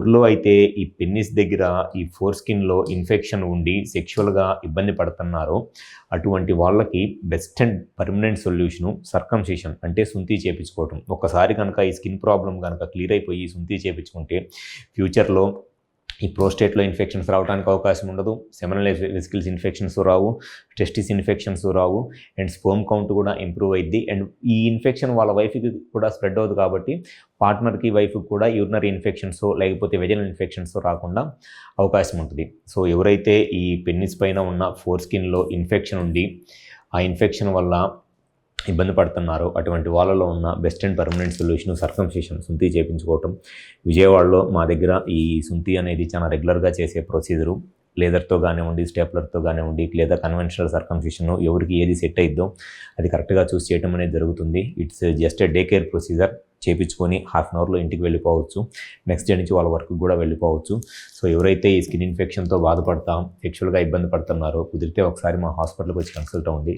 ఎవరిలో అయితే ఈ పెన్నిస్ దగ్గర ఈ ఫోర్ స్కిన్లో ఇన్ఫెక్షన్ ఉండి సెక్షువల్గా ఇబ్బంది పడుతున్నారో అటువంటి వాళ్ళకి best and permanent solution circumcision, అంటే సుంతి చేపించుకోవటం. ఒక్కసారి కనుక ఈ స్కిన్ ప్రాబ్లం కనుక క్లియర్ అయిపోయి సుంతి చేపించుకుంటే ఫ్యూచర్లో ఈ ప్రోస్టేట్లో ఇన్ఫెక్షన్స్ రావడానికి అవకాశం ఉండదు, seminal vesicles infections Rao, testis infections Rao, and sperm count కూడా ఇంప్రూవ్ అయ్యిద్ది. అండ్ ఈ ఇన్ఫెక్షన్ వాళ్ళ వైఫ్కి కూడా స్ప్రెడ్ అవుతుంది కాబట్టి పార్ట్నర్కి వైఫ్కి కూడా యూరినరీ ఇన్ఫెక్షన్స్ లేకపోతే వెజనల్ ఇన్ఫెక్షన్స్ రాకుండా అవకాశం ఉంటుంది. సో ఎవరైతే ఈ పెన్నిస్ పైన ఉన్న ఫోర్ స్కిన్లో ఇన్ఫెక్షన్ ఉండి ఆ ఇన్ఫెక్షన్ వల్ల ఇబ్బంది పడుతున్నారు అటువంటి వాళ్ళలో ఉన్న best and permanent solution circumcision, సుంతి చేయించుకోవటం. విజయవాడలో మా దగ్గర ఈ సుంతి అనేది చాలా రెగ్యులర్గా చేసే ప్రొసీజరు. లేదర్తో కానివ్వండి, స్టేప్లర్తో కానివ్వండి, లేదా కన్వెన్షనల్ సర్కంసిషన్, ఎవరికి ఏది సెట్ అయిద్దో అది కరెక్ట్గా చూస్ చేయడం అనేది జరుగుతుంది. It's just day care procedure. చేయించుకొని హాఫ్ అన్ అవర్లో ఇంటికి వెళ్ళిపోవచ్చు. నెక్స్ట్ డే నుంచి వాళ్ళ వర్క్ కూడా వెళ్ళిపోవచ్చు. సో ఎవరైతే ఈ స్కిన్ ఇన్ఫెక్షన్తో బాధపడతాం, సెక్షువల్గా ఇబ్బంది పడుతున్నారో కుదిరితే ఒకసారి మా హాస్పిటల్కి వచ్చి కన్సల్ట్ అవ్వండి.